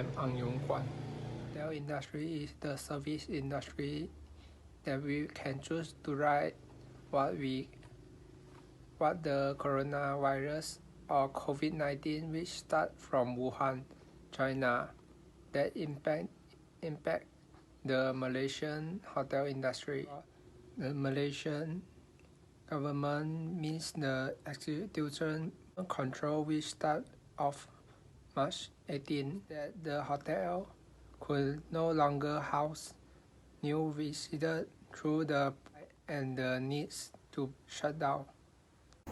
I'm Ang Yong Kwan. The industry is the service industry that we can choose to write what the coronavirus or COVID-19 which start from Wuhan, China, that impact the Malaysian hotel industry. The Malaysian government means the execution control which start of March 18 that the hotel could no longer house new visitors through the and the needs to shut down.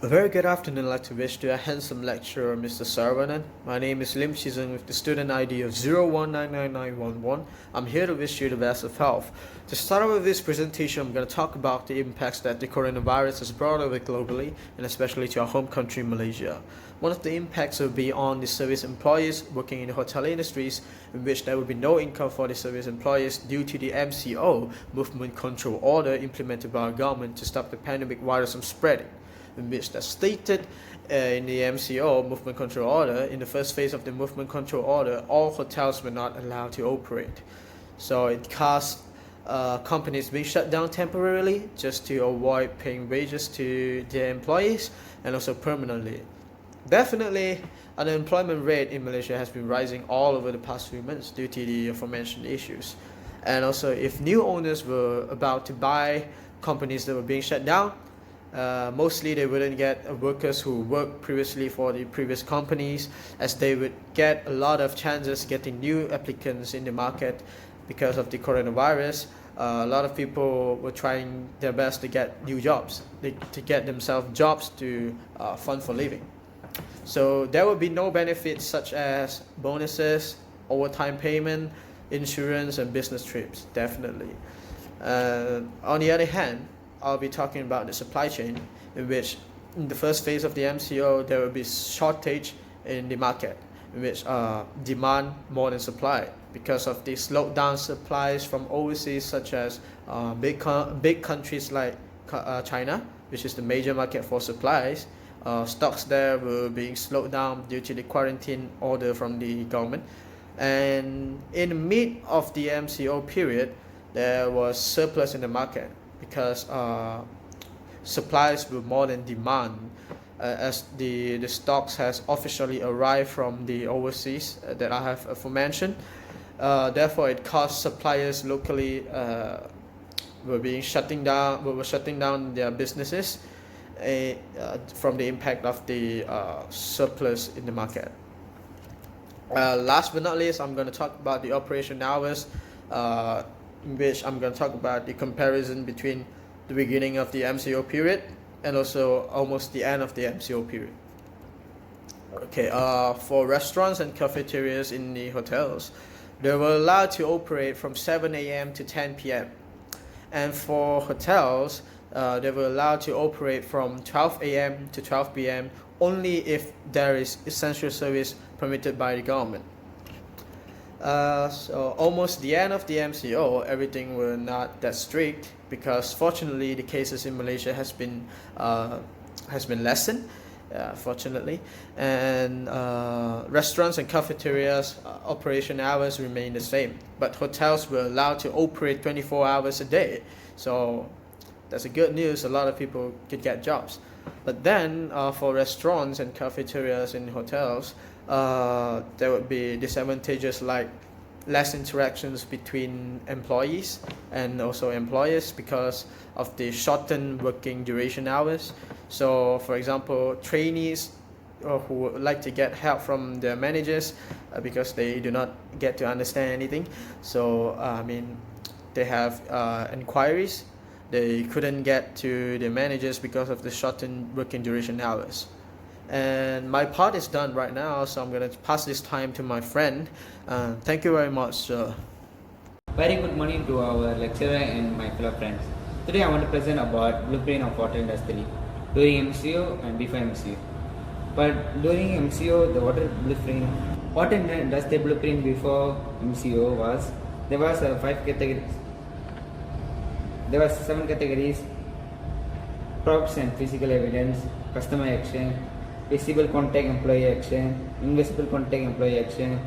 A very good afternoon. I'd like to wish to a handsome lecturer, Mr. Saravanan. My name is Lim Chee Zheng'S with the student ID of 0199911. I'm here to wish you the best of health. To start out with this presentation, I'm going to talk about the impacts that the coronavirus has brought over globally, and especially to our home country, Malaysia. One of the impacts will be on the service employees working in the hotel industries, in which there will be no income for the service employees due to the MCO, Movement Control Order, implemented by our government to stop the pandemic virus from spreading. In which that's stated in the MCO, Movement Control Order, in the first phase of the Movement Control Order, all hotels were not allowed to operate. So it caused companies being shut down temporarily just to avoid paying wages to their employees, and also permanently. Definitely, unemployment rate in Malaysia has been rising all over the past few months due to the aforementioned issues. And also, if new owners were about to buy companies that were being shut down, mostly they wouldn't get workers who worked previously for the previous companies, as they would get a lot of chances getting new applicants in the market because of the coronavirus. A lot of people were trying their best to get new jobs, to get themselves jobs to fund for living. So there will be no benefits such as bonuses, overtime payment, insurance, and business trips, definitely. On the other hand, I'll be talking about the supply chain, in which in the first phase of the MCO there will be shortage in the market, in which demand more than supply because of the slowed down supplies from overseas, such as big countries like China, which is the major market for supplies. Stocks there were being slowed down due to the quarantine order from the government. And in the mid of the MCO period, there was surplus in the market because supplies were more than demand, as the stocks has officially arrived from the overseas that I have aforementioned. Therefore, it caused suppliers locally were shutting down their businesses from the impact of the surplus in the market. Last but not least, I'm going to talk about the operation hours, in which I'm going to talk about the comparison between the beginning of the MCO period and also almost the end of the MCO period. Okay, for restaurants and cafeterias in the hotels, they were allowed to operate from 7 a.m. to 10 p.m. And for hotels, they were allowed to operate from 12 a.m. to 12 p.m. only if there is essential service permitted by the government. So almost the end of the MCO, everything were not that strict, because fortunately the cases in Malaysia has been lessened, fortunately, and restaurants and cafeterias operation hours remain the same, but hotels were allowed to operate 24 hours a day. So that's a good news. A lot of people could get jobs. But then for restaurants and cafeterias in hotels, there would be disadvantages like less interactions between employees and also employers because of the shortened working duration hours. So for example, trainees who would like to get help from their managers because they do not get to understand anything. So they have inquiries. They couldn't get to the managers because of the shortened working duration hours. And my part is done right now, so I'm going to pass this time to my friend. Thank you very much, sir. Very good morning to our lecturer and my fellow friends. Today I want to present about blueprint of hotel industry during MCO and before MCO. But during MCO, the hotel industry blueprint before MCO was, there was 5 categories. There were 7 categories: props and physical evidence, customer action, visible contact employee action, invisible contact employee action,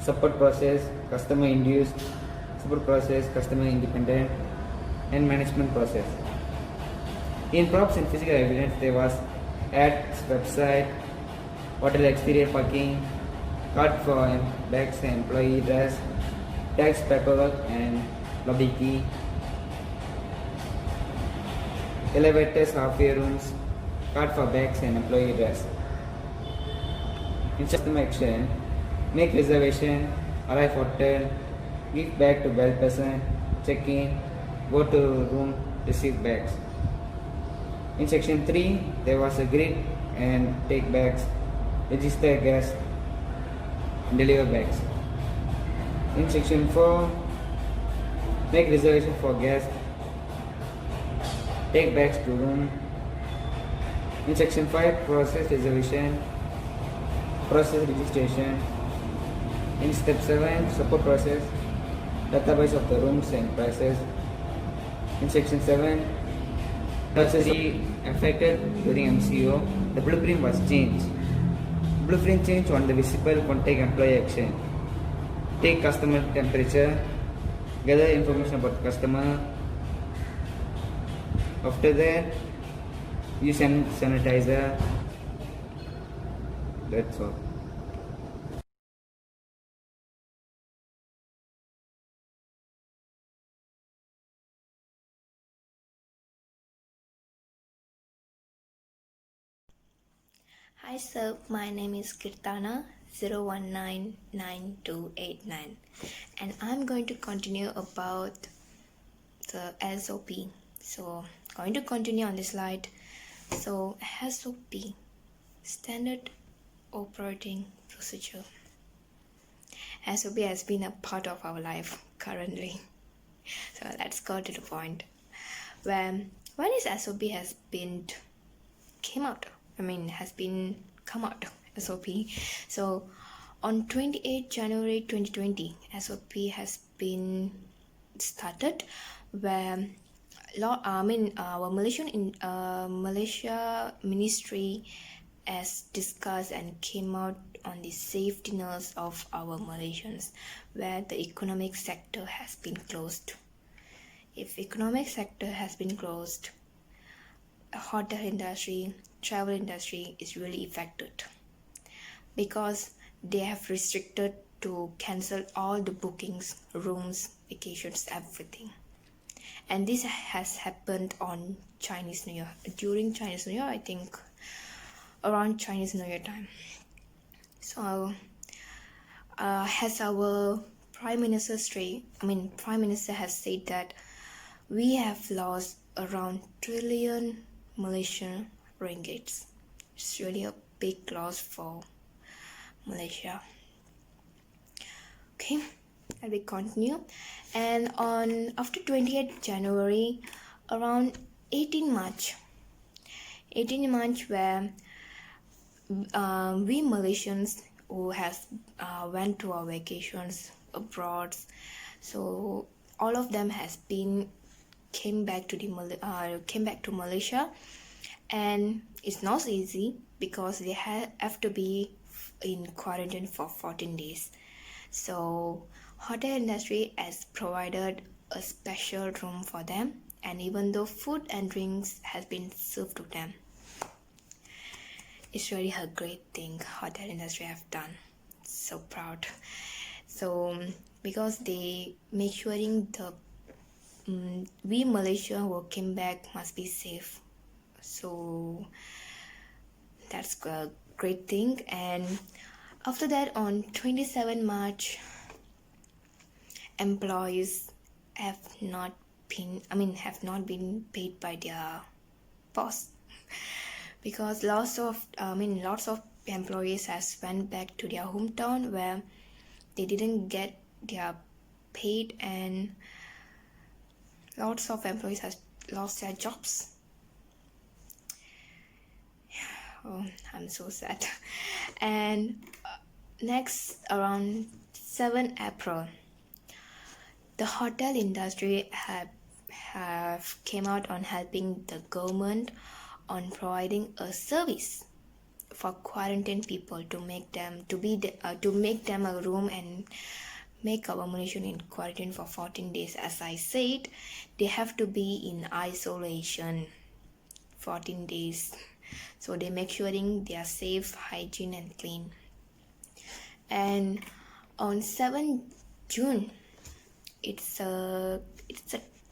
support process, customer induced, support process, customer independent, and management process. In props and physical evidence, there was ads, website, hotel exterior parking, card for bags and employee dress, tax paperwork and lobby key, elevators, halfway rooms, card for bags and employee dress. In customer action, make reservation, arrive hotel, give bag to bell person, check in, go to room, receive bags. In section 3, there was a grid and take bags, register guests, and deliver bags. In section 4, make reservation for guests, take bags to room. In section 5, process reservation, process registration. In step 7, support process, database of the rooms and prices. In section 7, process affected during MCO, the blueprint was changed. Blueprint change on the visible contact employee action. Take customer temperature, gather information about customer. After that, use sanitizer. That's all. Hi sir, my name is Kirtana 0199289 and I'm going to continue about the SOP. So going to continue on this slide. So SOP, Standard Operating Procedure. SOP has been a part of our life currently. So let's go to the point. When is SOP has been come out SOP. So on 28 January 2020, SOP has been started where our Malaysia Ministry has discussed and came out on the safety nets of our Malaysians where the economic sector has been closed. If economic sector has been closed, hotel industry, travel industry is really affected because they have restricted to cancel all the bookings, rooms, vacations, everything. And this has happened on Chinese New Year, during Chinese New Year, I think around Chinese New Year time. So has our Prime Minister has said that we have lost around trillion Malaysian ringgits. It's really a big loss for Malaysia. Okay, I will continue. And after 28th January, around 18 March where we Malaysians who has went to our vacations abroad, so all of them has been came back to Malaysia, and it's not easy because they have to be in quarantine for 14 days. So hotel industry has provided a special room for them, and even though food and drinks has been served to them, it's really a great thing hotel industry have done. So proud. So because they make sure the we Malaysia who came back must be safe. So that's a great thing. And after that, on 27 March, employees have not been paid by their boss because lots of employees has went back to their hometown where they didn't get their paid, and lots of employees has lost their jobs. Oh, I'm so sad. And next, around 7 April, the hotel industry have came out on helping the government on providing a service. for quarantine people to make them a room and make our Malaysian in quarantine for 14 days. As I said, they have to be in isolation 14 days. So they make sure they are safe, hygiene and clean. And on 7th June, it's a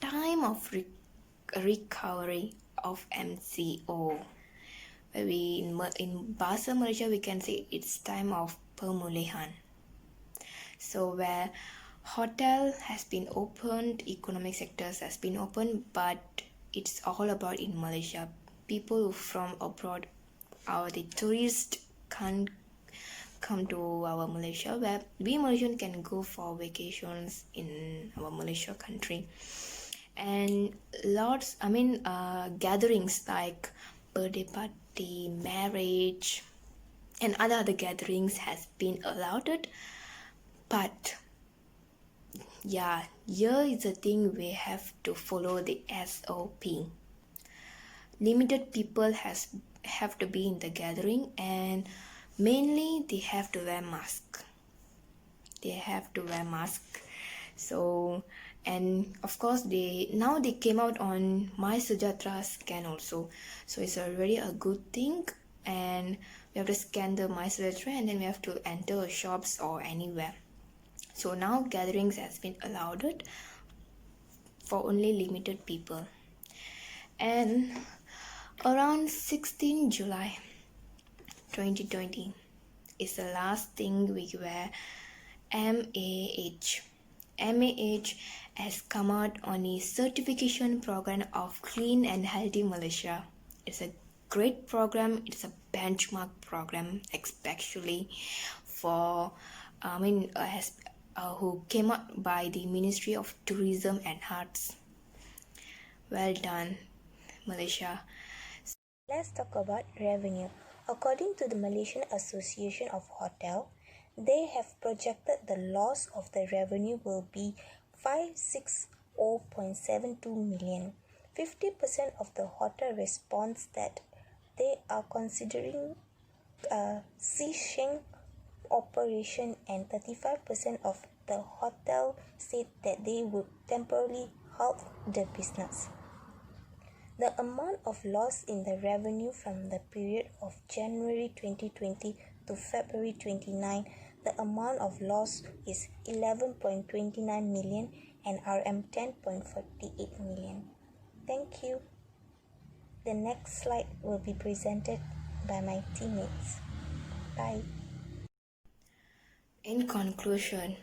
time of recovery of MCO. In Bahasa Malaysia we can say it's time of pemulihan. So where hotel has been opened, economic sectors has been opened, but it's all about in Malaysia. People from abroad, the tourists can't come to our Malaysia, where we Malaysians can go for vacations in our Malaysia country. And gatherings like birthday party, marriage and other gatherings has been allowed. But yeah, here is the thing, we have to follow the SOP. Limited people have to be in the gathering, and mainly they have to wear mask. So, and of course they came out on My Sejahtera scan also. So it's already a good thing, and we have to scan the My Sejahtera and then we have to enter shops or anywhere. So now gatherings has been allowed for only limited people. And around 16 July 2020 is the last thing we wear MAH. MAH has come out on a certification program of Clean and Healthy Malaysia. It's a great program. It's a benchmark program, especially for who came out by the Ministry of Tourism and Arts. Well done, Malaysia. Let's talk about revenue. According to the Malaysian Association of Hotel, they have projected the loss of the revenue will be 560.72 million. 50% of the hotel responds that they are considering ceasing operation, and 35% of the hotel said that they would temporarily halt the business. The amount of loss in the revenue from the period of January 2020 to February 29, the amount of loss is 11.29 million and RM 10.48 million. Thank you. The next slide will be presented by my teammates. Bye. In conclusion,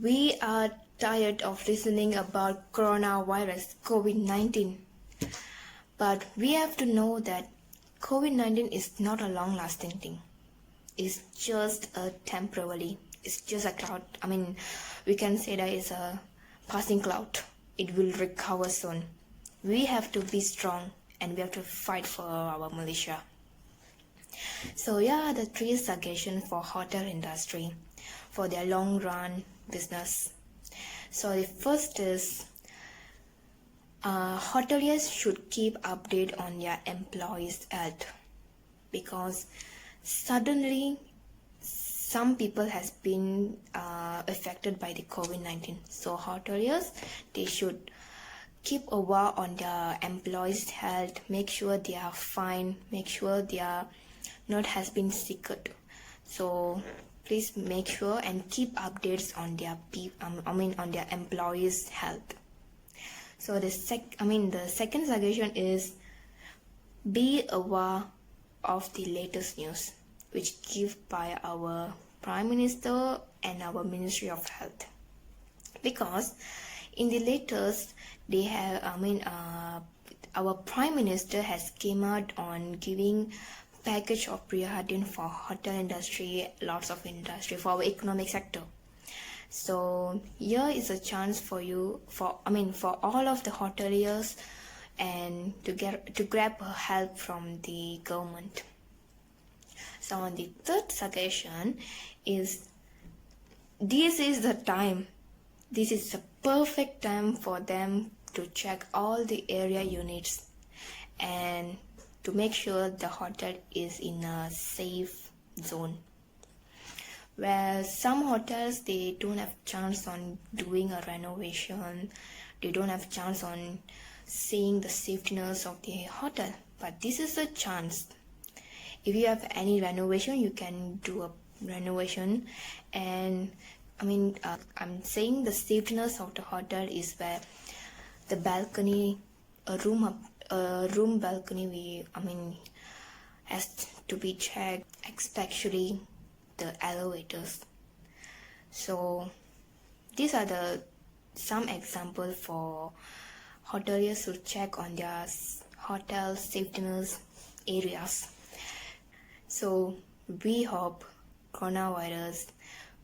we are tired of listening about coronavirus, COVID-19. But we have to know that COVID-19 is not a long-lasting thing. It's just a temporarily. It's just a cloud. We can say that it's a passing cloud. It will recover soon. We have to be strong and we have to fight for our Malaysia. So yeah, the 3 suggestions for hotel industry for their long run business. So the first is hoteliers should keep update on their employees' health, because suddenly some people has been affected by the COVID-19. So hoteliers, they should keep aware on their employees' health, make sure they are fine, make sure they are not has been sick. So please make sure and keep updates on their on their employees' health. So the second suggestion is be aware of the latest news which given by our Prime Minister and our Ministry of Health, because in the latest they have our Prime Minister has came out on giving package of pre-hardened for hotel industry, lots of industry for our economic sector. So here is a chance for you, for all of the hoteliers, and to grab help from the government. So on the third suggestion is, this is the time, this is the perfect time for them to check all the area units and to make sure the hotel is in a safe zone. Where some hotels, they don't have chance on doing a renovation, they don't have chance on seeing the safetiness of the hotel, but this is a chance. If you have any renovation, you can do a renovation. And I'm saying the safetiness of the hotel is where the balcony, a room balcony, has to be checked, especially the elevators. So these are some examples for hoteliers to check on their hotel safetiness areas. So we hope coronavirus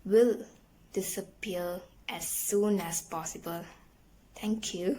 will disappear as soon as possible. Thank you.